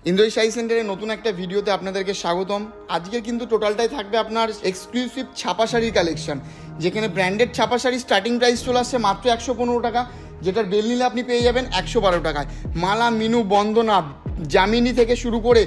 ইন্দ্রজিৎ শাড়ি সেন্টারের নতুন একটা ভিডিওতে আপনাদেরকে স্বাগতম। আজকের কিন্তু টোটালটাই থাকবে আপনার এক্সক্লুসিভ ছাপা শাড়ির কালেকশন, যেখানে ব্র্যান্ডেড ছাপা শাড়ির স্টার্টিং প্রাইস চলে আসছে মাত্র 115 টাকা, যেটার বেল নিলে আপনি পেয়ে যাবেন 112 টাকায়। মালা, মিনু, বন্দনা, জামিনী থেকে শুরু করে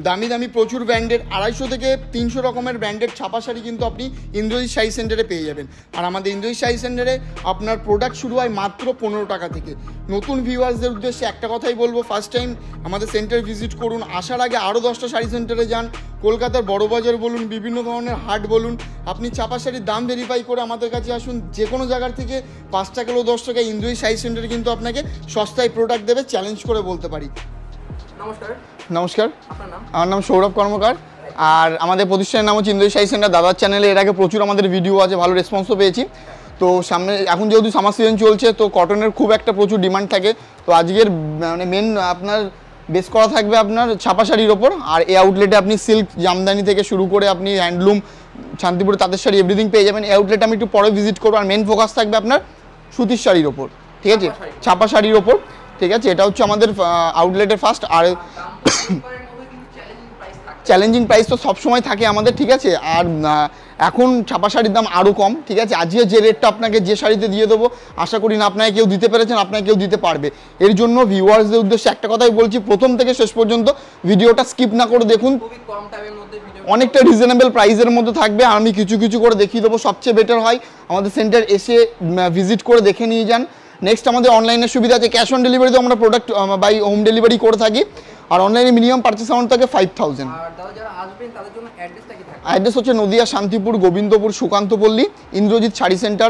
দামি দামি প্রচুর ব্র্যান্ডেড 250 থেকে 300 রকমের ব্র্যান্ডেড ছাপা শাড়ি কিন্তু আপনি ইন্দ্রজিৎ শাড়ি সেন্টারে পেয়ে যাবেন। আর আমাদের ইন্দ্রজিৎ শাড়ি সেন্টারে আপনার প্রোডাক্ট শুরু হয় মাত্র 15 টাকা থেকে। নতুন ভিউয়ার্সদের উদ্দেশ্যে একটা কথাই বলবো, ফার্স্ট টাইম আমাদের সেন্টার ভিজিট করুন। আসার আগে আরও 10টা শাড়ি সেন্টারে যান, কলকাতার বড়বাজার বলুন, বিভিন্ন ধরনের হাট বলুন, আপনি ছাপা শাড়ির দাম ভেরিফাই করে আমাদের কাছে আসুন। যে কোনো জায়গার থেকে 5 টাকা কিলো 10 টাকা ইন্দ্রজিৎ শাড়ি সেন্টারে কিন্তু আপনাকে সস্তায় প্রোডাক্ট দেবে, চ্যালেঞ্জ করে বলতে পারি। নমস্কার, আমার নাম সৌরভ কর্মকার, আর আমাদের প্রতিষ্ঠানের নাম হচ্ছে ইন্দ্রজিৎ শাড়ি সেন্টার। দাদার চ্যানেলে এর আগে প্রচুর আমাদের ভিডিও আছে, ভালো রেসপন্সও পেয়েছি। তো সামনে এখন যেহেতু সামার সিজন চলছে, তো কটনের খুব একটা প্রচুর ডিমান্ড থাকে। তো আজকের মানে মেন আপনার বেস করা থাকবে আপনার ছাপা শাড়ির ওপর। আর এই আউটলেটে আপনি সিল্ক, জামদানি থেকে শুরু করে আপনি হ্যান্ডলুম, শান্তিপুরে তাঁতের শাড়ি এভরিথিং পেয়ে যাবেন। এই আউটলেটে আমি একটু পরে ভিজিট করবো। আর মেন ফোকাস থাকবে আপনার সুতির শাড়ির ওপর, ঠিক আছে, ছাপা শাড়ির ওপর, ঠিক আছে। এটা হচ্ছে আমাদের আউটলেটের ফার্স্ট। আর চ্যালেঞ্জিং প্রাইস তো সবসময় থাকে আমাদের, ঠিক আছে। আর এখন ছাপা শাড়ির দাম আরও কম, ঠিক আছে। আজকে যে রেটটা আপনাকে যে শাড়িতে দিয়ে দেবো, আশা করি না আপনাকে কেউ দিতে পেরেছেন, আপনাকে কেউ দিতে পারবে। এর জন্য ভিউয়ার্সদের উদ্দেশ্যে একটা কথাই বলছি, প্রথম থেকে শেষ পর্যন্ত ভিডিওটা স্কিপ না করে দেখুন। অনেকটা রিজনেবল প্রাইসের মধ্যে থাকবে, আর আমি কিছু কিছু করে দেখিয়ে দেবো। সবচেয়ে বেটার হয় আমাদের সেন্টার এসে ভিজিট করে দেখে নিয়ে যান। নেক্সট আমাদের অনলাইনের সুবিধা আছে, ক্যাশ অন ডেলিভারিতে আমরা প্রোডাক্ট বাই হোম ডেলিভারি করে থাকি। আর অনলাইনে মিনিমাম পারচেস অ্যামাউন্ট থাকে 5000। অ্যাড্রেস হচ্ছে নদিয়া, শান্তিপুর, গোবিন্দপুর, সুকান্তপল্লী, ইন্দ্রজিৎ শাড়ি সেন্টার।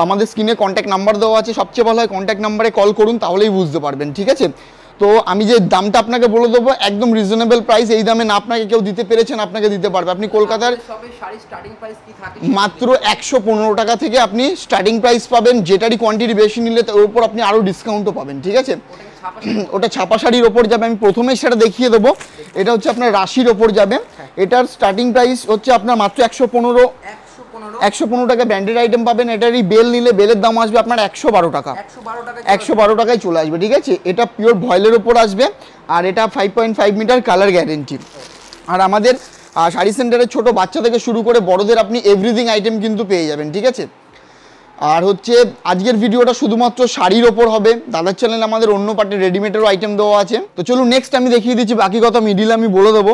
আমাদের স্ক্রিনে কন্ট্যাক্ট নাম্বার দেওয়া আছে, সবচেয়ে ভালো হয় কন্ট্যাক্ট নাম্বারে কল করুন, তাহলেই বুঝতে পারবেন, ঠিক আছে। তো আমি যে দামটা আপনাকে বলে দেবো, একদম রিজনেবল প্রাইস। এই দামে না আপনাকে কেউ দিতে পেরেছেন, আপনাকে দিতে পারবে। আপনি কলকাতার মাত্র 115 টাকা থেকে আপনি স্টার্টিং প্রাইস পাবেন। যেটারই কোয়ান্টিটি বেশি নিলে তার উপর আপনি আরও ডিসকাউন্টও পাবেন, ঠিক আছে। ওটা ছাপা শাড়ির ওপর যাবে, আমি প্রথমেই সেটা দেখিয়ে দেবো। এটা হচ্ছে আপনার রাশির ওপর যাবে। এটার স্টার্টিং প্রাইস হচ্ছে আপনার মাত্র 115 টাকা ব্র্যান্ডেড আইটেম পাবেন। এটারই বেল নিলে বেলের দাম আসবে আপনার 112 টাকা। 112 টাকায় চলে আসবে, ঠিক আছে। এটা পিওর ভয়েলের ওপর আসবে, আর এটা 5.5 মিটার কালার গ্যারেন্টি। আর আমাদের শাড়ি সেন্টারে ছোট বাচ্চা থেকে শুরু করে বড়দের আপনি এভরিথিং আইটেম কিন্তু পেয়ে যাবেন, ঠিক আছে। আর হচ্ছে আজকের ভিডিওটা শুধুমাত্র শাড়ির ওপর হবে। দাদার চ্যানেলে আমাদের অন্য পার্টে রেডিমেডেরও আইটেম দেওয়া আছে। তো চলুন নেক্সট আমি দেখিয়ে দিচ্ছি, বাকি কথা মিডিল আমি বলে দেবো।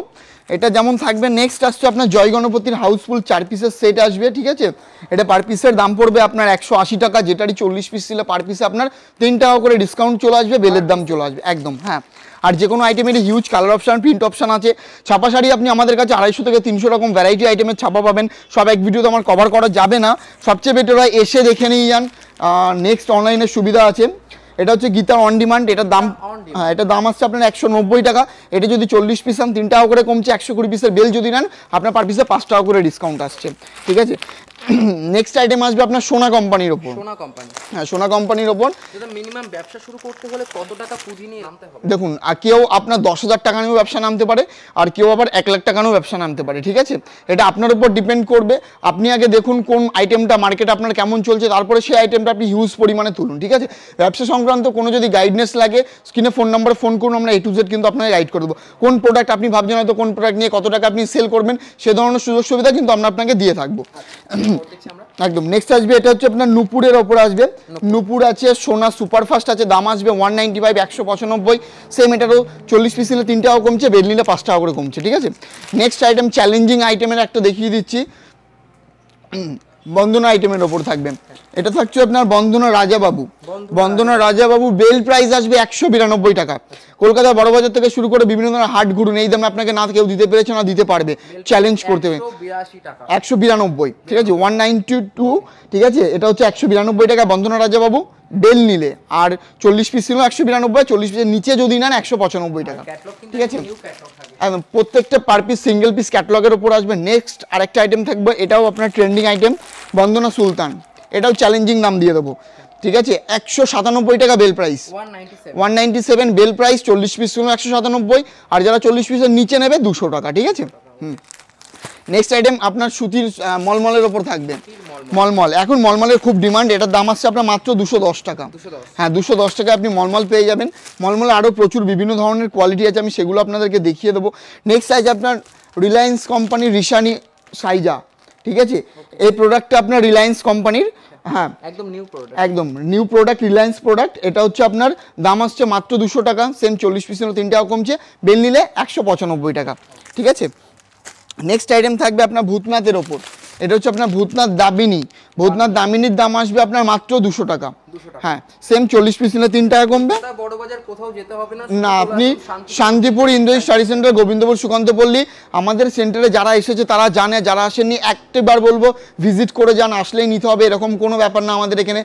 এটা যেমন থাকবে, নেক্সট আসছে আপনার জয় গণপতির হাউসফুল 4 পিসের সেট আসবে, ঠিক আছে। এটা পার পিসের দাম পড়বে আপনার 180 টাকা। যেটারই 40 পিস ছিল পার পিসে আপনার 3 টাকা করে ডিসকাউন্ট চলে আসবে, বেলের দাম চলে আসবে একদম, হ্যাঁ। আর যে কোনো আইটেমের huge colour option, print option আছে। ছাপা শাড়ি আপনি আমাদের কাছে 250 থেকে 300 রকম ভ্যারাইটি আইটেমের ছাপা পাবেন। সব এক ভিডিওতে আমার কভার করা যাবে না, সবচেয়ে বেটার হয় এসে দেখে নিয়ে যান। নেক্সট অনলাইনের সুবিধা আছে। এটা হচ্ছে গীতার অন ডিমান্ড। এটার দাম, হ্যাঁ, এটার দাম আসছে আপনার 190 টাকা। এটা যদি 40 পিস আন 3 টাকা করে কমছে। 120 পিসের বেল যদি নেন আপনার পার পিসে 5 টাকা করে ডিসকাউন্ট আসছে, ঠিক আছে। নেক্সট আইটেম আসবে আপনার সোনা কোম্পানির ওপর। হ্যাঁ, সোনা কোম্পানির ওপর। মিনিমাম ব্যবসা শুরু করতে হলে কত টাকা পুঁজি নিয়ে নামতে হবে? দেখুন, আর কেউ আপনার 10,000 টাকা নিয়েও ব্যবসা নামতে পারে, আর কেউ আবার 1 লাখ টাকা নিয়েও ব্যবসা নামতে পারে, ঠিক আছে। এটা আপনার উপর ডিপেন্ড করবে। আপনি আগে দেখুন কোন আইটেমটা মার্কেটে আপনার কেমন চলছে, তারপরে সেই আইটেমটা আপনি হিউজ পরিমাণে তুলুন, ঠিক আছে। ব্যবসা সংক্রান্ত কোনো যদি গাইডনেস লাগে, স্ক্রিনে ফোন নাম্বারে ফোন করুন, আমরা A to Z কিন্তু আপনাকে গাইড করে দেবো। কোন প্রোডাক্ট আপনি ভাবছেন হয়তো কোন প্রোডাক্ট নিয়ে কত টাকা আপনি সেল করবেন, সে ধরনের সুযোগ সুবিধা কিন্তু আমরা আপনাকে দিয়ে থাকবো একদম। নেক্সট আসবে, এটা হচ্ছে আপনার নূপুরের ওপর আসবে। নূপুর আছে, সোনা সুপারফাস্ট আছে, দাম আসবে 195, 195। সেম এটারও 40 পিস নিলে 3 টাকা কমছে, বেল নিলে 5 টাকা করে কমছে, ঠিক আছে। নেক্সট আইটেম চ্যালেঞ্জিং আইটেমের একটা দেখিয়ে দিচ্ছি, বন্দনা আইটেমের ওপর থাকবে। এটা থাকছে আপনার বন্দনা রাজাবাবু। বন্দনা রাজাবাবু বেল প্রাইস আসবে 192 টাকা। কলকাতা বড়বাজার থেকে শুরু করে বিভিন্ন ধরনের হাট ঘুরুন, এই দামে আপনাকে না কেউ দিতে পেরেছে, না দিতে পারবে, চ্যালেঞ্জ করতে হবে। 192, ঠিক আছে, 192, ঠিক আছে। এটা হচ্ছে 192 টাকা বন্দনা রাজাবাবু বেল নিলে। আর 40 পিস ছিল 192, 40 পিসের নিচে যদি নেন 195 টাকা, ঠিক আছে। একদম প্রত্যেকটা পার পিস সিঙ্গেল পিস ক্যাটালগের উপর আসবে। নেক্সট আরেকটা আইটেম থাকবে, এটাও আপনার ট্রেন্ডিং আইটেম, বন্দনা সুলতান। এটাও চ্যালেঞ্জিং নাম দিয়ে দেবো, ঠিক আছে। 197 টাকা বেল প্রাইস, 197 বেল প্রাইস। 40 পিস ছিল 197, আর যারা 40 পিসের নিচে নেবে 200 টাকা, ঠিক আছে। নেক্সট আইটেম আপনার সুতির মলমলের ওপর থাকবে, মলমল। এখন মলমলের খুব ডিমান্ড, এটার দাম আসছে আপনার মাত্র 210 টাকা। হ্যাঁ 210 টাকায় আপনি মলমল পেয়ে যাবেন। মলমলে আরও প্রচুর বিভিন্ন ধরনের কোয়ালিটি আছে, আমি সেগুলো আপনাদেরকে দেখিয়ে দেবো। নেক্সট সাইজ আপনার রিলায়েন্স কোম্পানির রিশানি সাইজা, ঠিক আছে। এই প্রোডাক্টটা আপনার রিলায়েন্স কোম্পানির, হ্যাঁ একদম নিউ প্রোডাক্ট, রিলায়েন্স প্রোডাক্ট। এটা হচ্ছে আপনার দাম আসছে মাত্র 200 টাকা। সেম 40 পিস নিলে 3 টাকা কমছে, বেল নিলে 195 টাকা, ঠিক আছে। নেক্সট আইটেম থাকবে আপনার ভূতনাথের ওপর, এটা হচ্ছে আপনার ভূতনাথ দামিনী। ভূতনাথ দামিনীর দাম আসবে আপনার মাত্র 200 টাকা। হ্যাঁ সেম 40 পিস নিলে 3 টাকা কমবে। বড় বাজার কোথাও যেতে হবে না, না আপনি শান্তিপুর ইন্দ্র স্টাডি সেন্টার, গোবিন্দপুর সুকান্তপল্লী, আমাদের সেন্টারে যারা এসেছে তারা জানে, যারা আসেননি একবার বলবো ভিজিট করে যান, আসলেই নিতে হবে এরকম কোনো ব্যাপার না। আমাদের এখানে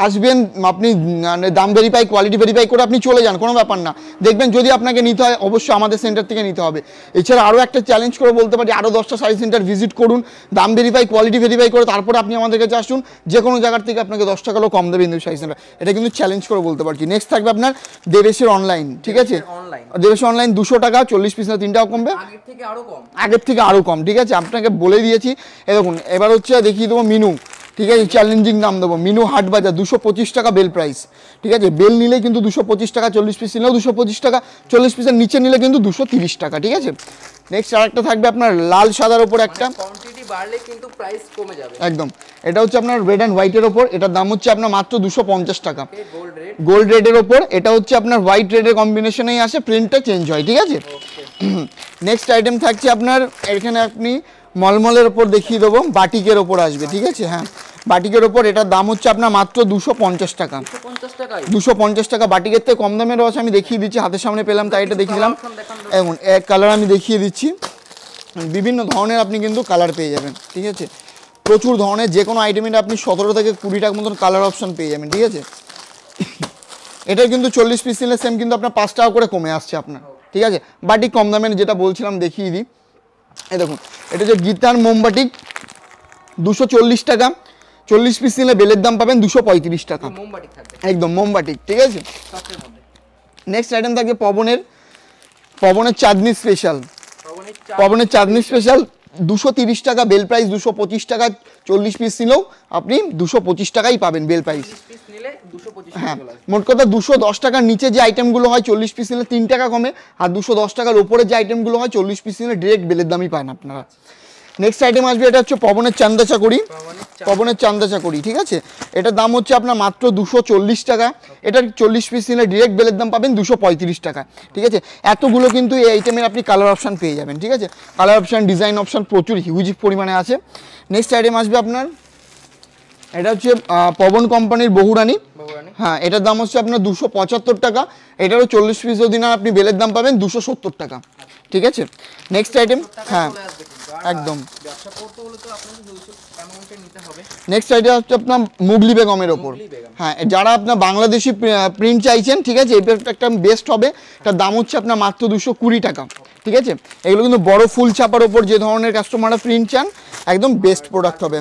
আসবেন আপনি, দাম ভেরিফাই, কোয়ালিটি ভেরিফাই করে আপনি চলে যান, কোনো ব্যাপার না। দেখবেন যদি আপনাকে নিতে হয় অবশ্যই আমাদের সেন্টার থেকে নিতে হবে। এছাড়া আরও একটা চ্যালেঞ্জ করে বলতে পারি, আরও 10টা শাড়ি সেন্টার ভিজিট করুন, দাম ভেরিফাই, কোয়ালিটি ভেরিফাই করে তারপরে আপনি আমাদের কাছে আসুন, যে কোনো জায়গার থেকে আপনাকে 10 টাকারও কম দেবে ইন্দু শাড়ি সেন্টার, এটা কিন্তু চ্যালেঞ্জ করে বলতে পারছি। নেক্সট থাকবে আপনার দেবেশের অনলাইন, ঠিক আছে। দেবেশের অনলাইন 200 টাকা, 40 পিস না 3 টাকা কমবে, আগের থেকে আরও কম, ঠিক আছে। আপনাকে বলে দিয়েছি। এই দেখুন এবার হচ্ছে দেখিয়ে দেবো মিনু, ঠিক আছে। চ্যালেঞ্জিং দাম দেবো, মিনু হাট বাজার 225 টাকা বেল প্রাইস, ঠিক আছে। বেল নিলে কিন্তু 225 টাকা, 40 পিস নিলেও 225 টাকা, 40 পিসের নিচে নিলে কিন্তু 230 টাকা, ঠিক আছে। নেক্সট আরেকটা থাকবে আপনার লাল সাদার ওপর একটা, কোয়ান্টিটি বাড়লে কিন্তু প্রাইস কমে যাবে একদম। এটা হচ্ছে আপনার রেড অ্যান্ড হোয়াইটের ওপর, এটার দাম হচ্ছে আপনার মাত্র 250 টাকা। গোল্ড রেডের ওপর, এটা হচ্ছে আপনার হোয়াইট রেডের কম্বিনেশনেই আসে, প্রিন্টটা চেঞ্জ হয়, ঠিক আছে। নেক্সট আইটেম থাকছে আপনার এখানে আপনি মলমলের ওপর দেখিয়ে দেবো, বাটিকের ওপর আসবে, ঠিক আছে। হ্যাঁ বাটিকের ওপর এটার দাম হচ্ছে আপনার মাত্র 250 টাকা। 250 টাকা, বাটিকের থেকে কম দামেরও আছে, আমি দেখিয়ে দিচ্ছি, হাতের সামনে পেলাম তাই এটা দেখিয়ে দিলাম। এবং এক কালার আমি দেখিয়ে দিচ্ছি, বিভিন্ন ধরনের আপনি কিন্তু কালার পেয়ে যাবেন, ঠিক আছে। প্রচুর ধরনের যে কোনো আইটেমের আপনি 17 থেকে 20 টাকা মতন কালার অপশন পেয়ে যাবেন, ঠিক আছে। এটা কিন্তু 40 পিস নিলে সেম কিন্তু আপনার 5 টাকা করে কমে আসছে আপনার, ঠিক আছে। বাটিক কম দামের যেটা বলছিলাম দেখিয়ে দিই, এই দেখুন এটা হচ্ছে গীতার মোমবাটিক 240 টাকা, 40 পিস নিলে বেলের দাম পাবেন 235 টাকা, একদম মোমবাটিক, ঠিক আছে। নেক্সট আইটেম থাকবে পবনের চাঁদনি স্পেশাল, পবনের চাঁদনি স্পেশাল 230 টাকা বেল প্রাইস, 225 টাকা, 40 পিস নিলেও আপনি 225 টাকাই পাবেন বেল প্রাইস। হ্যাঁ মোট কথা 210 টাকার নিচে যে আইটেমগুলো হয় 40 পিস নিলে 3 টাকা কমে, আর 210 টাকার উপরে যে আইটেমগুলো হয় 40 পিস নিলে ডিরেক্ট বেলের দামই পান আপনারা। নেক্সট আইটেম আসবে, এটা হচ্ছে পবনের চান্দা চাকুরি, পবনের চান্দা চাকুরি, ঠিক আছে। এটার দাম হচ্ছে আপনার মাত্র 240 টাকা, এটার 40 পিস নিলে ডিরেক্ট বেলের দাম পাবেন 235 টাকা, ঠিক আছে। এতগুলো কিন্তু এই আইটেমের আপনি কালার অপশান পেয়ে যাবেন, ঠিক আছে। কালার অপশান, ডিজাইন অপশান প্রচুর হিউজ পরিমাণে আছে। নেক্সট আইটেম আসবে আপনার, এটা হচ্ছে পবন কোম্পানির বহুরানী, হ্যাঁ এটার দাম হচ্ছে আপনার 275 টাকা, এটারও 40 পিস যদি না আপনি বেলের দাম পাবেন 270 টাকা, ঠিক আছে। নেক্সট আইটেম, হ্যাঁ একদম। নেক্সট আইটেম হচ্ছে আপনার মুগলি বেগমের ওপর, হ্যাঁ যারা আপনার বাংলাদেশি প্রিন্ট চাইছেন, ঠিক আছে, এই একটা বেস্ট হবে। এটার দাম হচ্ছে আপনার মাত্র 220 টাকা, ঠিক আছে। এগুলো কিন্তু বড় ফুল ছাপার ওপর যে ধরনের কাস্টমাররা প্রিন্ট চান, একদম বেস্ট প্রোডাক্ট হবে।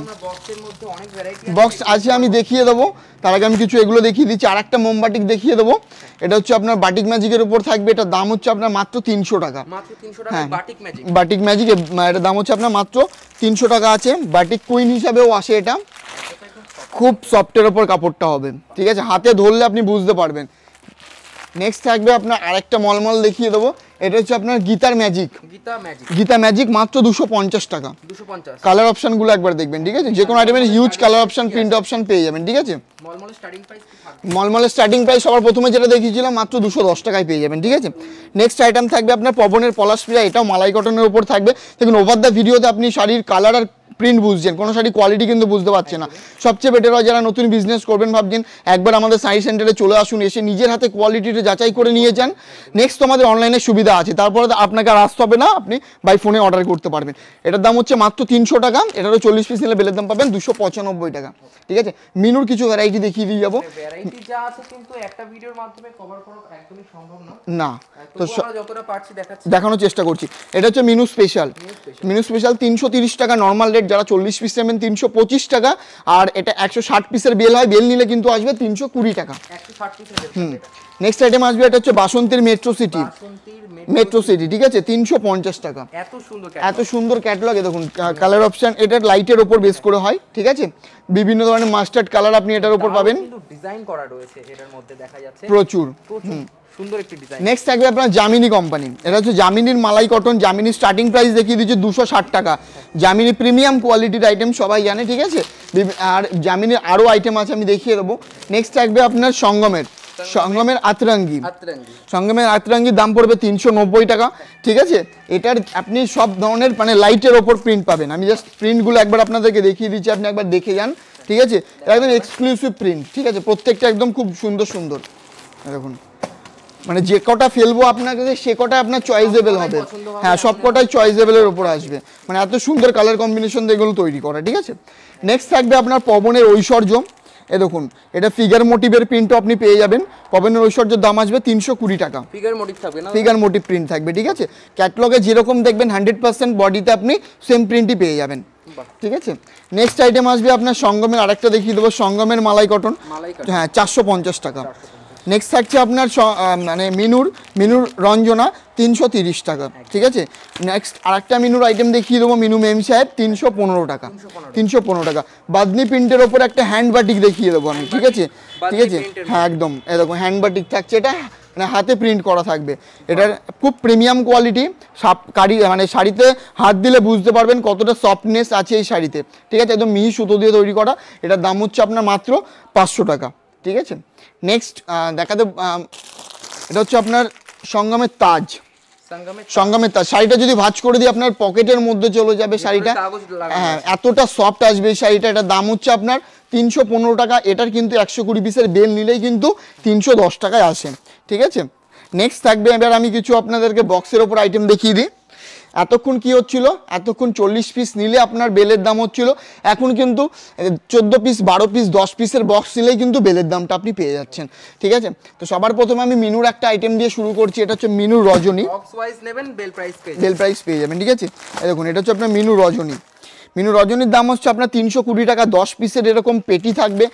বক্স আছে আমি দেখিয়ে দেবো, তার আগে আমি কিছু এগুলো দেখিয়ে দিচ্ছি। আর একটা মোমবাটিক দেখিয়ে দেবো, এটা হচ্ছে আপনার বাটিক ম্যাজিকের উপর থাকবে, এটার দাম হচ্ছে আপনার মাত্র 300 টাকা। হ্যাঁ বাটিক ম্যাজিক, এটার দাম হচ্ছে আপনার মাত্র 300 টাকা আছে। বাটিক কুইন হিসাবেও আসে, এটা খুব সফটের ওপর কাপড়টা হবে, ঠিক আছে, হাতে ধরলে আপনি বুঝতে পারবেন। নেক্সট থাকবে আপনার আরেকটা মলমল দেখিয়ে দেবো, এটা হচ্ছে আপনার গীতার ম্যাজিক, গীতা ম্যাজিক মাত্র 250 টাকা। কালার অপশনগুলো একবার দেখবেন, ঠিক আছে। যে কোনো আইটেমের huge colour option, print option পেয়ে যাবেন, ঠিক আছে। মলমলের স্টার্টিং প্রাইস সবার প্রথমে যেটা দেখিয়েছিলাম মাত্র 210 টাকায় পেয়ে যাবেন, ঠিক আছে। নেক্সট আইটেম থাকবে আপনার পবনের পলাশ প্রিয়া, এটাও মালাই কটনের উপর থাকবে। দেখুন ওভার দ্য ভিডিওতে আপনি শাড়ির কালার আর প্রিন্ট বুঝছেন, কোনো শাড়ি কোয়ালিটি কিন্তু বুঝতে পারছে না। সবচেয়ে বেটার হয় যারা নতুন বিজনেস করবেন ভাবছেন, একবার আমাদের শাড়ি সেন্টারে চলে আসুন, এসে নিজের হাতে কোয়ালিটিটা যাচাই করে নিয়ে যান। নেক্সট আমাদের অনলাইনে সুবিধা আছে, তারপরে আপনাকে আর আসতে হবে না, আপনি বাই ফোনে অর্ডার করতে পারবেন। এটার দাম হচ্ছে মাত্র 300 টাকা, এটারও 40 পিস নিলে বেলের দাম পাবেন 295 টাকা, ঠিক আছে। মিনুর কিছু ভ্যারাইটি দেখিয়ে দিয়ে যাবো, না তো দেখানোর চেষ্টা করছি। এটা হচ্ছে মিনু স্পেশাল, মিনু স্পেশাল 330 টাকা নর্মাল রেট, যারা 40 পিস নেবেন 325 টাকা, আর এটা 160 পিসের বেল হয়, বেল নিলে কিন্তু আসবে 320 টাকা। 160 পিসের নেক্সট আইটেম আসবে, এটা হচ্ছে বাসন্তীর মেট্রো সিটি, মেট্রো সিটি, ঠিক আছে, 350 টাকা। এত সুন্দর ক্যাটালগ, দেখুন কালার অপশন এটা লাইটের উপর বেস করে হয়, ঠিক আছে, বিভিন্ন ধরনের মাস্টার্ড কালার আপনি এটার উপর পাবেন, কিন্তু ডিজাইন করা রয়েছে এটার মধ্যে দেখা যাচ্ছে প্রচুর সুন্দর একটি ডিজাইন। নেক্সট থাকবে আপনার জামিনী কোম্পানি, এটা হচ্ছে জামিনীর মালাই কটন, জামিনীর স্টার্টিং প্রাইস দেখিয়ে দিচ্ছে 260 টাকা। জামিনী প্রিমিয়াম কোয়ালিটির আইটেম সবাই জানে, ঠিক আছে, আর জামিনীর আরও আইটেম আছে আমি দেখিয়ে দেবো। নেক্সট থাকবে আপনার সঙ্গমের আতরাঙ্গি, সঙ্গমের আতরাঙ্গির দাম পড়বে 390 টাকা, ঠিক আছে। এটার আপনি সব ধরনের মানে লাইটের ওপর প্রিন্ট পাবেন, আমি জাস্ট প্রিন্টগুলো একবার আপনাদেরকে দেখিয়ে দিচ্ছি, আপনি একবার দেখে যান, ঠিক আছে, একদম এক্সক্লুসিভ প্রিন্ট, ঠিক আছে, প্রত্যেকটা একদম খুব সুন্দর সুন্দর। দেখুন মানে যে কটা ফেলবো আপনার কাছে সে কটা আপনার চয়েসেবল হবে, হ্যাঁ সব কটাই চয়েসেবলের ওপর আসবে, মানে এত সুন্দর কালার কম্বিনেশন দিয়ে এগুলো তৈরি করা, ঠিক আছে। নেক্সট থাকবে আপনার পবনের ঐশ্বর্য, এ দেখুন এটা ফিগার মোটিভের প্রিন্টও আপনি পেয়ে যাবেন, পবনের ঐশ্বর্যের দাম আসবে 320 টাকা, ফিগার মোটিভ থাকবে না, ফিগার মোটিভ প্রিন্ট থাকবে, ঠিক আছে, ক্যাটলগে যেরকম দেখবেন 100% বডিতে আপনি সেম প্রিন্টই পেয়ে যাবেন, ঠিক আছে। নেক্সট আইটেম আসবে আপনার সঙ্গমের, আরেকটা দেখিয়ে দেবো, সঙ্গমের মালাই কটন, হ্যাঁ 450 টাকা। নেক্সট থাকছে আপনার মানে মিনুর রঞ্জনা 330 টাকা, ঠিক আছে। নেক্সট আরেকটা মিনুর আইটেম দেখিয়ে দেবো, মিনু মেম সাহেব 315 টাকা, 315 টাকা। বাদনি প্রিন্টের ওপর একটা হ্যান্ড বাটিক দেখিয়ে দেবো আমি, ঠিক আছে, ঠিক আছে, হ্যাঁ একদম এরকম হ্যান্ড বাটিক থাকছে, এটা মানে হাতে প্রিন্ট করা থাকবে, এটার খুব প্রিমিয়াম কোয়ালিটি, মানে শাড়িতে হাত দিলে বুঝতে পারবেন কতটা সফটনেস আছে এই শাড়িতে, ঠিক আছে, একদম মিহি সুতো দিয়ে তৈরি করা, এটার দাম হচ্ছে আপনার মাত্র 500 টাকা, ঠিক আছে। নেক্সট দেখাতে এটা হচ্ছে আপনার সঙ্গমের তাজ, শাড়িটা যদি ভাঁজ করে দিই আপনার পকেটের মধ্যে চলে যাবে শাড়িটা, হ্যাঁ এতটা সফট আসবে এই শাড়িটা, এটার দাম হচ্ছে আপনার 315 টাকা, এটার কিন্তু 120 পিসের বেল নিলেই কিন্তু 310 টাকায় আসে, ঠিক আছে। নেক্সট থাকবে, এবার আমি কিছু আপনাদেরকে বক্সের ওপর আইটেম দেখিয়ে দিই। এতক্ষণ কি হচ্ছিল, এতক্ষণ 40 পিস নিলে আপনার বেলের দাম হচ্ছিল, এখন কিন্তু 14 পিস 12 পিস 10 পিসের বক্স নিলেই কিন্তু বেলের দামটা আপনি পেয়ে যাচ্ছেন, ঠিক আছে। তো সবার প্রথমে আমি মিনুর একটা আইটেম দিয়ে শুরু করছি, এটা হচ্ছে মিনুর রজনী, বক্স ওয়াইজ নেবেন বেল প্রাইস পেয়ে যাবেন, ঠিক আছে। দেখুন এটা হচ্ছে আপনার মিনু রজনীর দাম হচ্ছে আপনার 320 টাকা, 10 পিসের এরকম পেটি থাকবে,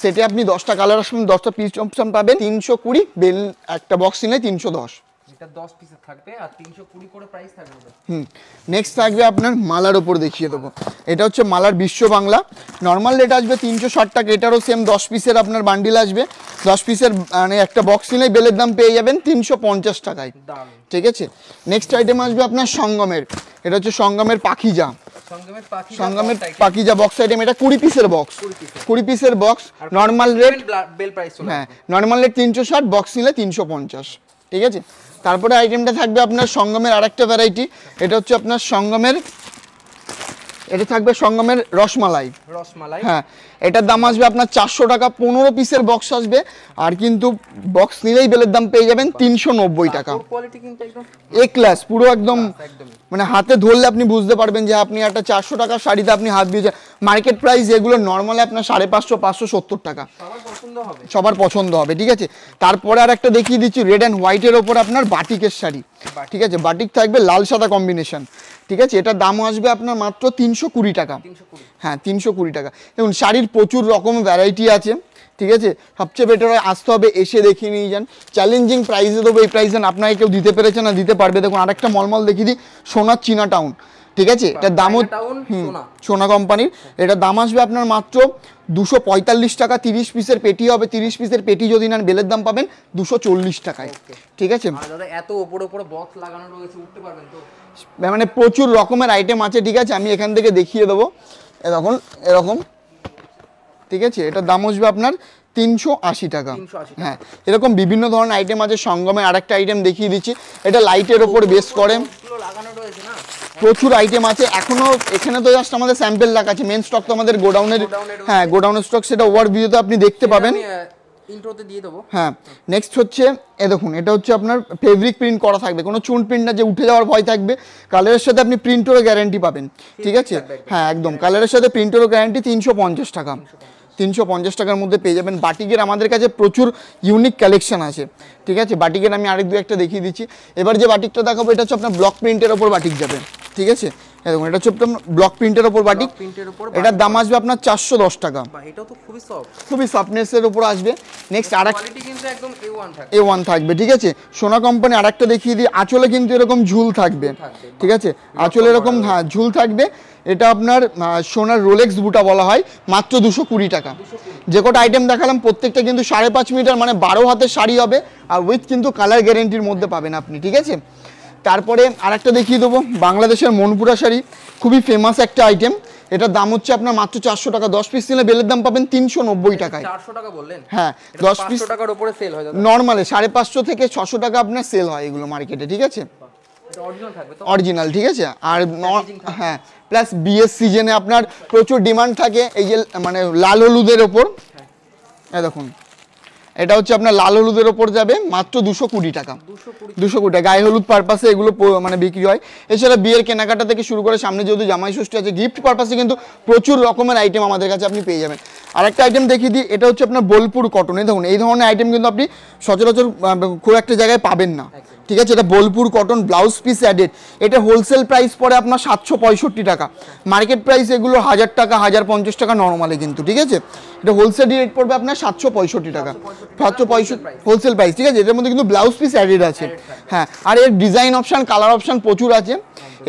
সেটে আপনি 10টা কালার আসবেন, 10টা পিস অপশন পাবেন, 320, বেল একটা বক্স নিলে 310, এটা 10 পিসের থাকবে আর 320 করে প্রাইস থাকবে। নেক্সট থাকবে আপনার মালার ওপর দেখিয়ে দেবো, এটা হচ্ছে মালার বিশ্ব বাংলা, নর্মাল রেট আসবে 360 টাকা, এটারও সেম 10 পিসের আপনার বান্ডিল আসবে, 10 পিসের মানে একটা বক্স নিলেই বেলের দাম পেয়ে যাবেন 350 টাকায়, ঠিক আছে। নেক্সট আইটেম আসবে আপনার সঙ্গমের, এটা হচ্ছে সঙ্গমের পাখিজা, বক্স আইটেম, এটা 20 পিসের বক্স, 20 পিসের বক্স, নর্মাল রেট বেল প্রাইস, হ্যাঁ নর্মাল রেট 360, বক্স নিলে 350, ঠিক আছে। তারপরে আইটেমটা থাকবে আপনার সঙ্গমের আরেকটা ভ্যারাইটি, এটা হচ্ছে আপনার এটা থাকবে সঙ্গমের রসমালাই, হ্যাঁ এটার দাম আসবে আপনার 400 টাকা, 15 পিসের বক্স আসবে, আর কিন্তু বক্স নিলেই বেলের দাম পেয়ে যাবেন 390 টাকা, এ ক্লাস পুরো একদম, মানে হাতে ধরলে আপনি বুঝতে পারবেন যে আপনি একটা 400 টাকার শাড়িতে আপনি হাত দিয়েছেন, মার্কেট প্রাইস এগুলো নর্মালি আপনার 550 570 টাকা, সবার পছন্দ হবে, ঠিক আছে। তারপরে আর একটা দেখিয়ে দিচ্ছি, রেড অ্যান্ড হোয়াইটের ওপর আপনার বাটিকের শাড়ি, ঠিক আছে, বাটিক থাকবে লাল সাদা কম্বিনেশন, ঠিক আছে, এটার দাম আসবে আপনার মাত্র 320 টাকা, হ্যাঁ 320 টাকা। দেখুন শাড়ির প্রচুর রকম ভ্যারাইটি আছে, ঠিক আছে, সবচেয়ে বেটার হয় আসতে হবে, এসে দেখে নিয়ে যান, চ্যালেঞ্জিং প্রাইসে দেবো, এই প্রাইসে আপনাকে কেউ দিতে পেরেছে না, দিতে পারবে। দেখুন আরেকটা মলমল দেখিয়ে দিই, সোনার চীনা টাউন, ঠিক আছে, এটার দাম সোনা কোম্পানির, এটার দাম আসবে আপনার মাত্র 245 টাকা, 30 পিসের পেটি হবে, 30 পিসের পেটি যদি নেন বেলের দাম পাবেন 240 টাকায়, ঠিক আছে। এত উপরে বক্স লাগানো রয়েছে, উঠতে পারবেন তো, মানে প্রচুর রকমের আইটেম আছে, ঠিক আছে, আমি এখান থেকে দেখিয়ে দেবো, এরকম, ঠিক আছে, এটার দাম আসবে আপনার 380 টাকা, হ্যাঁ এরকম বিভিন্ন ধরনের আইটেম আছে। সঙ্গমে আরেকটা আইটেম দেখিয়ে দিচ্ছি, এটা লাইটের ওপর বেস করে, প্রচুর আইটেম আছে এখনো, এখানে তো জাস্ট আমাদের স্যাম্পল রাখা আছে, মেন স্টক তো আমাদের গোডাউনের, হ্যাঁ গোডাউনের স্টক, সেটা ওভারভিউতে আপনি দেখতে পাবেন, ইন্ট্রোতে দিয়ে দেবো, হ্যাঁ। নেক্সট হচ্ছে দেখুন, এটা হচ্ছে আপনার ফেব্রিক প্রিন্ট করা থাকবে, কোনো চুন প্রিন্ট না যে উঠে যাওয়ার ভয় থাকবে, কালারের সাথে আপনি প্রিন্টেরও গ্যারান্টি পাবেন, ঠিক আছে, হ্যাঁ একদম কালারের সাথে প্রিন্টেরও গ্যারান্টি, 350 টাকা, 350 টাকার মধ্যে পেয়ে যাবেন। বাটিকের আমাদের কাছে প্রচুর ইউনিক কালেকশন আছে, ঠিক আছে, বাটিকের আমি আরেক দু একটা দেখিয়ে দিচ্ছি। এবার যে বাটিকটা দেখাবো এটা হচ্ছে আপনার ব্লক প্রিন্টের ওপর বাটিক যাবে, ঠিক আছে, দেখুন এটা হচ্ছে ব্লক প্রিন্টের ওপর বাটিক, প্রিন্টের উপর এটার দাম আসবে আপনার 410 টাকা। বাহ, এটাও তো খুবই সফট, খুবই সফটনেসের উপর আসবে। নেক্সট আরেক কোয়ালিটি কিন্তু একদম A1 থাকে। A1 থাকবে, ঠিক আছে। সোনা কোম্পানি আরেকটা দেখিয়ে দিই, আঁচলে কিন্তু এরকম ঝুল থাকবে, ঠিক আছে, আঁচলে এরকম হ্যাঁ ঝুল থাকবে। এটা আপনার সোনার রোলেক্স বুটা বলা হয়, মাত্র 220 টাকা। যে কটা আইটেম দেখালাম প্রত্যেকটা কিন্তু 5.5 মিটার মানে 12 হাতের শাড়ি হবে, আর উইথ কিন্তু কালার গ্যারেন্টির মধ্যে পাবেন আপনি, ঠিক আছে। তারপরে আরেকটা দেখিয়ে দেবো, বাংলাদেশের মনপুরা শাড়ি, খুবই ফেমাস একটা আইটেম। এটার দাম হচ্ছে আপনার মাত্র 400 টাকা। 10 পিস নিলে বেলের দাম পাবেন 390 টাকায়। 400 টাকা বললেন? হ্যাঁ 10 পিস 500 টাকার উপরে সেল হয় দাদা? নরমালে 550 থেকে 600 টাকা আপনার সেল হয় এগুলো মার্কেটে, ঠিক আছে। এটা অরিজিনাল থাকবে তো? অরিজিনাল, ঠিক আছে। আর হ্যাঁ প্লাস বিয়ের সিজনে আপনার প্রচুর ডিমান্ড থাকে এই যে মানে লাল হলুদের ওপর। এই দেখুন এটা হচ্ছে আপনার লাল হলুদের ওপর যাবে মাত্র 220 টাকা। 220 টাকা গায়ে হলুদ পারপাসে এগুলো মানে বিক্রি হয়। এছাড়া বিয়ের কেনাকাটা থেকে শুরু করে সামনে যেহেতু জামাই ষষ্ঠী আছে, গিফট পারপাসে কিন্তু প্রচুর রকমের আইটেম আমাদের কাছে আপনি পেয়ে যাবেন। আরেকটা আইটেম দেখিয়ে দিই, এটা হচ্ছে আপনার বোলপুর কটন। এই দেখুন এই ধরনের আইটেম কিন্তু আপনি সচরাচর খুব একটা জায়গায় পাবেন না, ঠিক আছে। এটা Bolpur cotton, blouse piece added. এটা হোলসেল প্রাইস পড়ে আপনার 765 টাকা। মার্কেট প্রাইস এগুলো 1000 টাকা 1050 টাকা নর্মালি কিন্তু, ঠিক আছে। এটা হোলসেল রেট পড়বে আপনার 765 টাকা, 765 হোলসেল প্রাইস, ঠিক আছে। এটার মধ্যে কিন্তু ব্লাউজ পিস অ্যাডেড আছে, হ্যাঁ। আর এর ডিজাইন অপশন কালার অপশন প্রচুর আছে।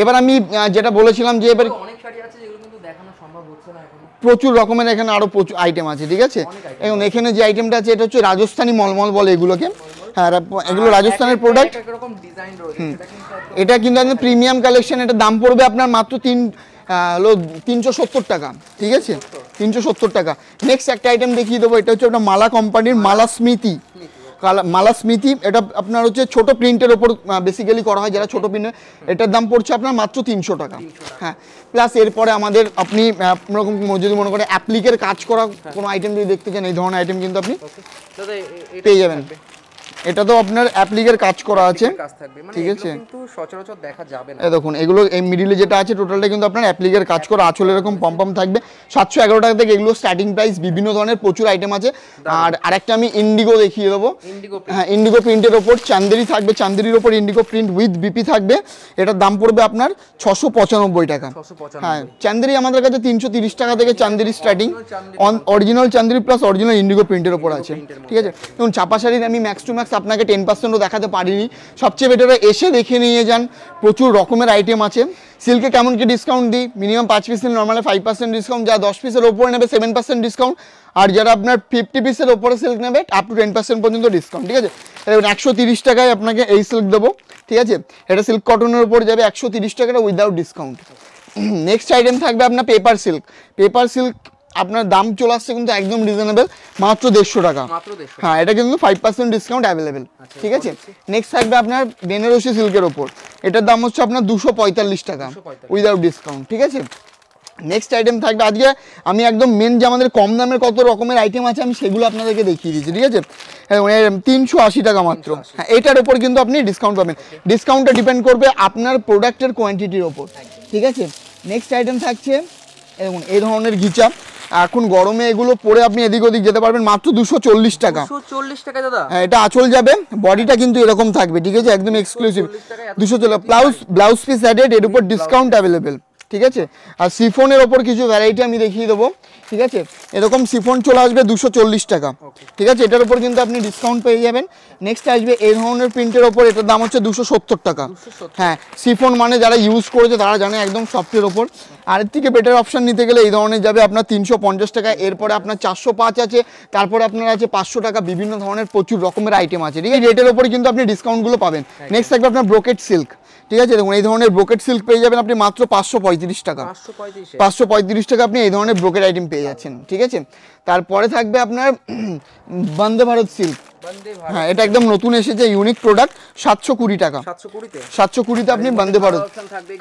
এবার আমি যেটা বলেছিলাম যে এবার অনেক শাড়ি আছে যেগুলো কিন্তু দেখানো সম্ভব হচ্ছে না এখন। প্রচুর রকমের এখানে আরো প্রচুর আইটেম আছে, ঠিক আছে। এখন এখানে যে আইটেমটা আছে এটা হচ্ছে রাজস্থানী মলমল বলে এগুলোকে, হ্যাঁ এগুলো রাজস্থানের প্রোডাক্ট। এরকম ডিজাইন রয়েছে, সেটা কিন্তু এটা কিন্তু একদম প্রিমিয়াম কালেকশন। এটা দাম পড়বে আপনার মাত্র 370 টাকা, ঠিক আছে, 370 টাকা। নেক্সট একটা আইটেম দেখিয়ে দেবো, এটা হচ্ছে আপনার মালা কোম্পানির মালা স্মৃতি, মালা স্মৃতি। এটা আপনার হচ্ছে ছোট প্রিন্টের ওপর বেসিক্যালি করা হয়, যারা ছোট প্রিন্টের, এটার দাম পড়ছে আপনার মাত্র 300 টাকা, হ্যাঁ। প্লাস এরপরে আমাদের আপনি রকম যদি মনে করেন অ্যাপ্লিকের কাজ করা কোনো আইটেম যদি দেখতে চান, এই ধরনের আইটেম কিন্তু আপনি পেয়ে যাবেন। এটা তো আপনার অ্যাপ্লিকের কাজ করা আছে, ঠিক আছে, কিন্তু সচরাচর দেখা যাবে না। এই দেখুন এগুলো এই মিডিলে যেটা আছে টোটালটা কিন্তু আপনার অ্যাপ্লিকের কাজ করা, আঁচলে এরকম পম্পম থাকবে। 711 টাকা থেকে এগুলো স্টার্টিং প্রাইস, বিভিন্ন ধরনের প্রচুর আইটেম আছে। আর আরেকটা আমি ইন্ডিগো দেখিয়ে দেবো, হ্যাঁ ইন্ডিগো প্রিন্টের ওপর চান্দেরি থাকবে, চান্দেরির ওপর ইন্ডিগো প্রিন্ট উইথ বিপি থাকবে। এটার দাম পড়বে আপনার 695 টাকা, হ্যাঁ। চান্দেরি আমাদের কাছে 330 টাকা থেকে Chanderi starting, original Chanderi plus original Indigo প্রিন্টের ওপর আছে, ঠিক আছে। দেখুন ছাপা শাড়ির আমি ম্যাক্স টু ম্যাক্স আপনাকে 10%ও দেখাতে পারিনি, সবচেয়ে বেটার এসে দেখে নিয়ে যান, প্রচুর রকমের আইটেম আছে। সিল্কে কেমন কি ডিসকাউন্ট দিই, মিনিমাম 5 পিস নিলে নর্মালি 5% ডিসকাউন্ট, যারা 10 পিসের ওপরে নেবে 7% ডিসকাউন্ট, আর যারা আপনার 50 পিসের ওপরে সিল্ক নেবে আপ টু 10% পর্যন্ত ডিসকাউন্ট, ঠিক আছে। এবার 130 টাকায় আপনাকে এই সিল্ক দেবো, ঠিক আছে। এটা সিল্ক কটনের উপর যাবে 130 টাকাটা উইদাউট ডিসকাউন্ট। নেক্সট আইটেম থাকবে আপনার পেপার সিল্ক। পেপার সিল্ক আপনার দাম চলে আসছে কিন্তু একদম রিজনেবল, মাত্র 150 টাকা, হ্যাঁ। এটা কিন্তু 5% ডিসকাউন্ট অ্যাভেলেবেল, ঠিক আছে। নেক্সট থাকবে আপনার বেনারসি সিল্কের ওপর, এটার দাম হচ্ছে আপনার 245 টাকা উইদাউট ডিসকাউন্ট, ঠিক আছে। নেক্সট আইটেম থাকবে, আজকে আমি একদম মেন যে আমাদের কম দামের কত রকমের আইটেম আছে আমি সেগুলো আপনাদেরকে দেখিয়ে দিচ্ছি, ঠিক আছে। 380 টাকা মাত্র, হ্যাঁ। এটার ওপর কিন্তু আপনি ডিসকাউন্ট পাবেন। ডিসকাউন্টটা ডিপেন্ড করবে আপনার প্রোডাক্টের কোয়ান্টিটির ওপর, ঠিক আছে। নেক্সট আইটেম থাকছে এবং এই ধরনের ঘিচা, এখন গরমে এগুলো পরে আপনি এদিক ওদিক যেতে পারবেন, মাত্র 240 টাকা। 240 টাকা দাদা? হ্যাঁ এটা আঁচল যাবে, বডিটা কিন্তু এরকম থাকবে, ঠিক আছে, একদম এক্সক্লুসিভ। 240 ব্লাউজ পিস অ্যাডেড, এর উপর ডিসকাউন্ট অ্যাভেলেবেল, ঠিক আছে। আর সিফনের ওপর কিছু ভ্যারাইটি আমি দেখিয়ে দেবো, ঠিক আছে। এরকম সিফন চলে আসবে 240 টাকা, ঠিক আছে। এটার উপর কিন্তু আপনি ডিসকাউন্ট পেয়ে যাবেন। নেক্সট আসবে এই ধরনের প্রিন্টের ওপর, এটার দাম হচ্ছে 270 টাকা, হ্যাঁ। সিফন মানে যারা ইউজ করেছে তারা জানে, একদম সফটের ওপর। আর এর থেকে বেটার অপশন নিতে গেলে এই ধরনের যাবে আপনার 350 টাকা, এরপরে আপনার 405 আছে, তারপরে আপনার আছে 500 টাকা, বিভিন্ন ধরনের প্রচুর রকমের আইটেম আছে, ঠিক আছে। রেটের ওপরে কিন্তু আপনি ডিসকাউন্টগুলো পাবেন। নেক্সট থাকবে আপনার ব্রোকেট সিল্ক, ঠিক আছে। দেখুন এই ধরনের ব্রোকেট সিল্ক পেয়ে যাবেন আপনি মাত্র 535 টাকা, 535 টাকা আপনি এই ধরনের ব্রোকেট আইটেম পেয়ে যাচ্ছেন, ঠিক আছে। তারপরে থাকবে আপনার বন্দে ভারত সিল্ক, হ্যাঁ এটা একদম নতুন এসেছে, ইউনিক প্রোডাক্ট, 720 টাকা, 720তে আপনি বন্দে ভারত।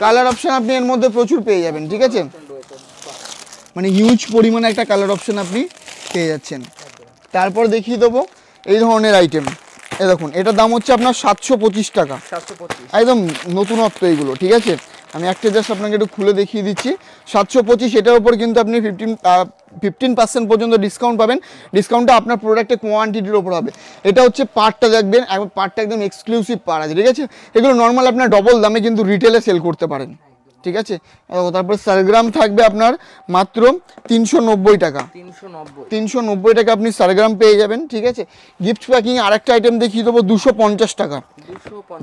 কালার অপশন আপনি এর মধ্যে প্রচুর পেয়ে যাবেন, ঠিক আছে, মানে হিউজ পরিমাণে একটা কালার অপশন আপনি পেয়ে যাচ্ছেন। তারপর দেখিয়ে দেবো এই ধরনের আইটেম, এ দেখুন এটার দাম হচ্ছে আপনার 725 টাকা, একদম নতুনত্ব এইগুলো, ঠিক আছে। আমি একটা জাস্ট আপনাকে একটু খুলে দেখিয়ে দিচ্ছি, 725। এটার উপর কিন্তু আপনি 15% পর্যন্ত ডিসকাউন্ট পাবেন। ডিসকাউন্টটা আপনার প্রোডাক্টের কোয়ান্টিটির ওপর হবে। এটা হচ্ছে পার্টটা দেখবেন, পার্টটা একদম এক্সক্লুসিভ পার আছে, ঠিক আছে। এগুলো নর্মাল আপনার ডবল দামে কিন্তু রিটেলে সেল করতে পারেন, ঠিক আছে। তারপরে সারগ্রাম থাকবে আপনার মাত্র 390 টাকা, 390 টাকা আপনি সারগ্রাম পেয়ে যাবেন, ঠিক আছে। গিফট প্যাকিং আরেকটা আইটেম দেখিয়ে দেবো 250 টাকা,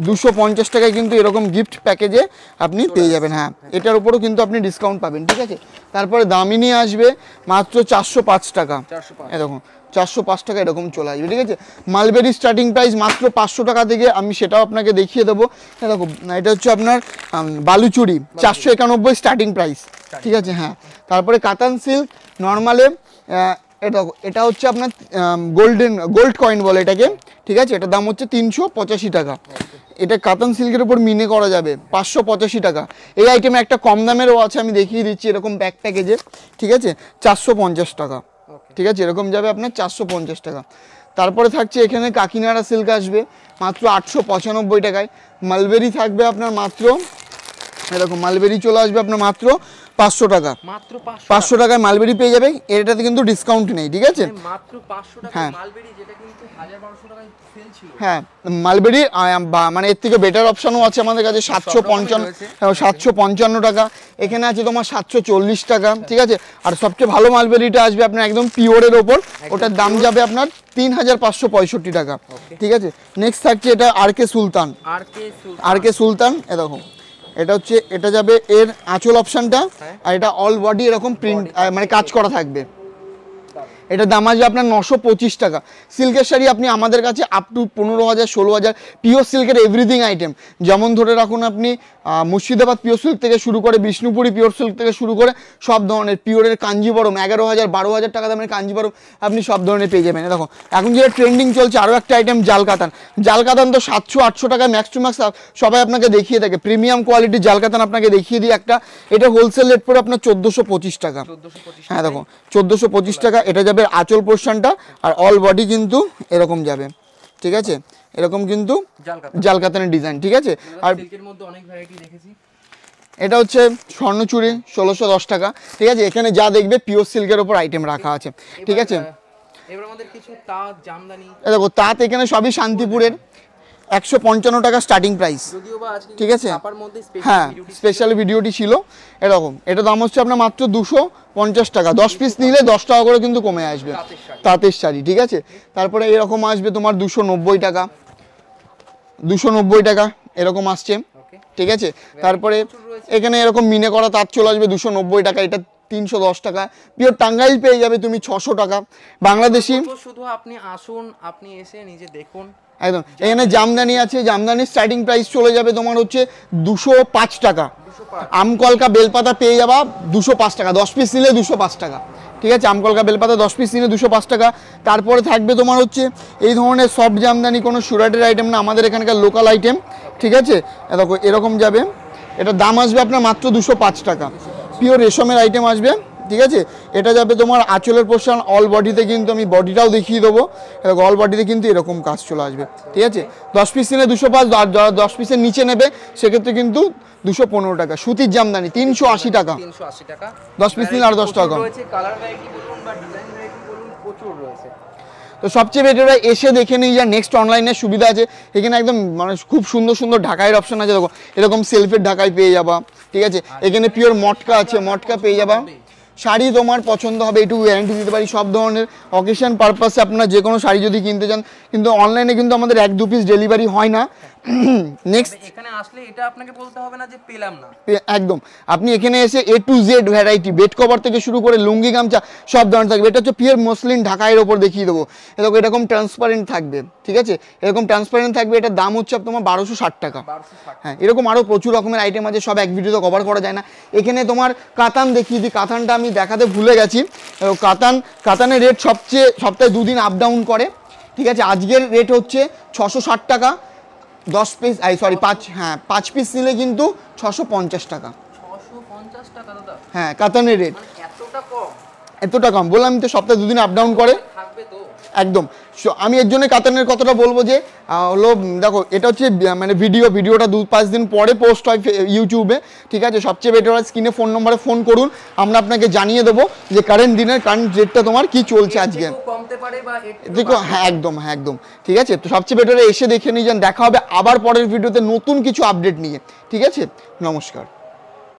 250 টাকায় কিন্তু এরকম গিফট প্যাকেজে আপনি পেয়ে যাবেন। হ্যাঁ, এটার উপরও কিন্তু আপনি ডিসকাউন্ট পাবেন, ঠিক আছে। তারপরে দামিনী আসবে মাত্র 405 টাকা, এরকম 405 টাকা এরকম চলে আসবে, ঠিক আছে। মালবেরি স্টার্টিং প্রাইস মাত্র 500 টাকা থেকে, আমি সেটাও আপনাকে দেখিয়ে দেবো। দেখো এটা হচ্ছে আপনার বালুচুরি 491 স্টার্টিং প্রাইস, ঠিক আছে। হ্যাঁ, তারপরে কাতান সিল্ক নর্মালে এটা হচ্ছে আপনার গোল্ড কয়েন বলে এটাকে, ঠিক আছে। এটার দাম হচ্ছে 385 টাকা। এটা কাতান সিল্কের উপর মিনে করা যাবে 585 টাকা। এই আইটেমে একটা কম দামেরও আছে, আমি দেখিয়ে দিচ্ছি এরকম ব্যাক প্যাকেজে, ঠিক আছে, 450 টাকা, ঠিক আছে। এরকম যাবে আপনার 450 টাকা। তারপরে থাকছে এখানে কাকিনাড়া সিল্ক আসবে মাত্র 895 টাকায়। মালবেরি থাকবে আপনার মাত্র এরকম, মালবেরি চলে আসবে আপনার মাত্র 500 টাকা, মাত্র 500 টাকায় মালবেরি পেয়ে যাবে। এটাতে কিন্তু ডিসকাউন্ট নেই, ঠিক আছে। মাত্র 500 টাকা হ্যাঁ, মালবেরি, যেটা কিন্তু 1000-1200 টাকায় সেল ছিল। হ্যাঁ, মালবেরি মানে এর থেকে বেটার অপশনও আছে আমাদের কাছে 755 টাকা। এখানে আছে তোমার 740 টাকা, ঠিক আছে। আর সবচেয়ে ভালো মালবেরিটা আসবে আপনার একদম পিওরের ওপর, ওটার দাম যাবে আপনার 3565 টাকা, ঠিক আছে। নেক্সট থাকছে এটা আরকে সুলতান, আরকে সুলতান, এ দেখো এটা হচ্ছে, এটা যাবে এর আঁচল অপশনটা, আর এটা অল বডি এরকম প্রিন্ট মানে কাজ করা থাকবে। এটার দাম আসবে আপনার 925 টাকা। সিল্কের শাড়ি আপনি আমাদের কাছে আপ টু 15,000 16,000 পিওর সিল্কের এভরিথিং আইটেম, যেমন ধরে রাখুন আপনি মুর্শিদাবাদ পিওর সিল্ক থেকে শুরু করে বিষ্ণুপুরি পিওর সিল্ক থেকে শুরু করে সব ধরনের পিওরের কাঞ্জিবরম 11,000 12,000 টাকা দামের কাঞ্জিবরম আপনি সব ধরনের পেয়ে যাবেন। দেখো এখন যেটা ট্রেন্ডিং চলছে আরও একটা আইটেম জাল কাতান, জাল কাতান তো 700-800 টাকা ম্যাক্স টু ম্যাক্স সবাই আপনাকে দেখিয়ে থাকে। প্রিমিয়াম কোয়ালিটির জাল কাতান আপনাকে দেখিয়ে দিই একটা, এটা হোলসেল রেট পড়ে আপনার 1425 টাকা। হ্যাঁ দেখো 1425 টাকা, এটা যাবে আঁচল পোর্শনটা, আর অল বডি কিন্তু এরকম যাবে, ঠিক আছে। এরকম কিন্তু জাল কাতানের ডিজাইন, ঠিক আছে। আর সিল্কের মধ্যে অনেক ভ্যারাইটি দেখেছি। এটা হচ্ছে স্বর্ণচুরি 1610 টাকা, ঠিক আছে। এখানে যা দেখবে পিওর সিল্কের উপর আইটেম রাখা আছে, ঠিক আছে। এবার আমাদের কিছু তাঁত জামদানি, দেখো তাঁত এখানে সবই শান্তিপুরের 155 টাকা স্টার্টিং প্রাইস, ঠিক আছে। হ্যাঁ, স্পেশাল ভিডিওটি ছিল এরকম। এটা দাম হচ্ছে আপনার মাত্র 250 টাকা, 10 পিস নিলে 10 টাকা করে কিন্তু কমে আসবে তাঁতের শাড়ি, ঠিক আছে। তারপরে এরকম আসবে তোমার 290 টাকা, 290 টাকা এরকম আসছে, ঠিক আছে। তারপরে এখানে এরকম মিনে করা তাঁত চলে আসবে 290 টাকা, এটা 310 টাকা। পিওর টাঙ্গাইল পেয়ে যাবে তুমি 600 টাকা। বাংলাদেশি শুধু আপনি আসুন, আপনি এসে নিজে দেখুন, একদম। এখানে জামদানি আছে, জামদানির স্টার্টিং প্রাইস চলে যাবে তোমার হচ্ছে 205 টাকা। আমকলকা বেলপাতা পেয়ে যাবা 205 টাকা, 10 পিস নিলে 205 টাকা, ঠিক আছে। আমকলকা বেলপাতা 10 পিস নিলে 205 টাকা। তারপরে থাকবে তোমার হচ্ছে এই ধরনের সফট জামদানি, কোনো সুরাটের আইটেম না, আমাদের এখানকার লোকাল আইটেম, ঠিক আছে। দেখো এরকম যাবে, এটার দাম আসবে আপনার মাত্র 205 টাকা। পিওর রেশমের আইটেম আসবে, ঠিক আছে। এটা যাবে তোমার আঁচলের পোর্শন, অল বডিতে কিন্তু আমি বডিটাও দেখিয়ে দেবো। অল বডিতে কিন্তু এরকম কাজ চলে আসবে, ঠিক আছে। 10 পিস নিলে 205, আর যারা 10 পিসের নিচে নেবে সেক্ষেত্রে কিন্তু 215 টাকা। সুতির জামদানি 380 টাকা, 10 পিস নিলে আর 10 টাকা। তো সবচেয়ে বেটার এসে দেখে নিই, যা নেক্সট অনলাইনের সুবিধা আছে এখানে একদম মানে খুব সুন্দর সুন্দর ঢাকাইয়ের অপশন আছে। দেখো এরকম সেলফের ঢাকাই পেয়ে যাবা, ঠিক আছে। এখানে পিওর মটকা আছে, মটকা পেয়ে যাবা। শাড়ি তোমার পছন্দ হবে এটুকু গ্যারান্টি দিতে পারি। সব ধরনের অকেশন পারপাসে আপনারা যে কোনো শাড়ি যদি কিনতে চান, কিন্তু অনলাইনে কিন্তু আমাদের 1-2 পিস ডেলিভারি হয় না। নেক্সট এখানে আসলে এটা আপনাকে বলতে হবে না যে পেলাম না, একদম। আপনি এখানে এসে A to Z variety, bed cover থেকে শুরু করে লুঙ্গি গামছা সব ধরনের থাকবে। এটা হচ্ছে পিওর মসলিন ঢাকাইয়ের ওপর দেখিয়ে দেবো। এরকম এরকম ট্রান্সপারেন্ট থাকবে, ঠিক আছে। এরকম ট্রান্সপারেন্ট থাকবে, এটার দাম হচ্ছে তোমার 1260 টাকা। হ্যাঁ, এরকম আরও প্রচুর রকমের আইটেম আছে, সব এক ভিডিওতে কভার করা যায় না। এখানে তোমার কাতান দেখিয়ে দিই, কাতানটা আমি দেখাতে ভুলে গেছি। কাতানের রেট সপ্তাহে 2 দিন আপ ডাউন করে, ঠিক আছে। আজকের রেট হচ্ছে 660 টাকা। 10 পিস 5 পিস নিলে কিন্তু 650 টাকা। 650 টাকা দাদা? হ্যাঁ, কাতানের রেট এতটা কম বললাম তো, সপ্তাহে 2 দিন আপ ডাউন করে একদম। আমি এর জন্য কাতানের কথাটা বলবো যে হলো, দেখো এটা হচ্ছে মানে ভিডিওটা 2-5 দিন পরে পোস্ট হয় ইউটিউবে, ঠিক আছে। সবচেয়ে বেটার স্ক্রিনে ফোন নম্বরে ফোন করুন, আমরা আপনাকে জানিয়ে দেবো যে কারেন্ট রেটটা তোমার কি চলছে আজকে। দেখো হ্যাঁ একদম, ঠিক আছে। তো সবচেয়ে বেটার এসে দেখে নিয়ে যান। দেখা হবে আবার পরের ভিডিওতে নতুন কিছু আপডেট নিয়ে, ঠিক আছে। নমস্কার।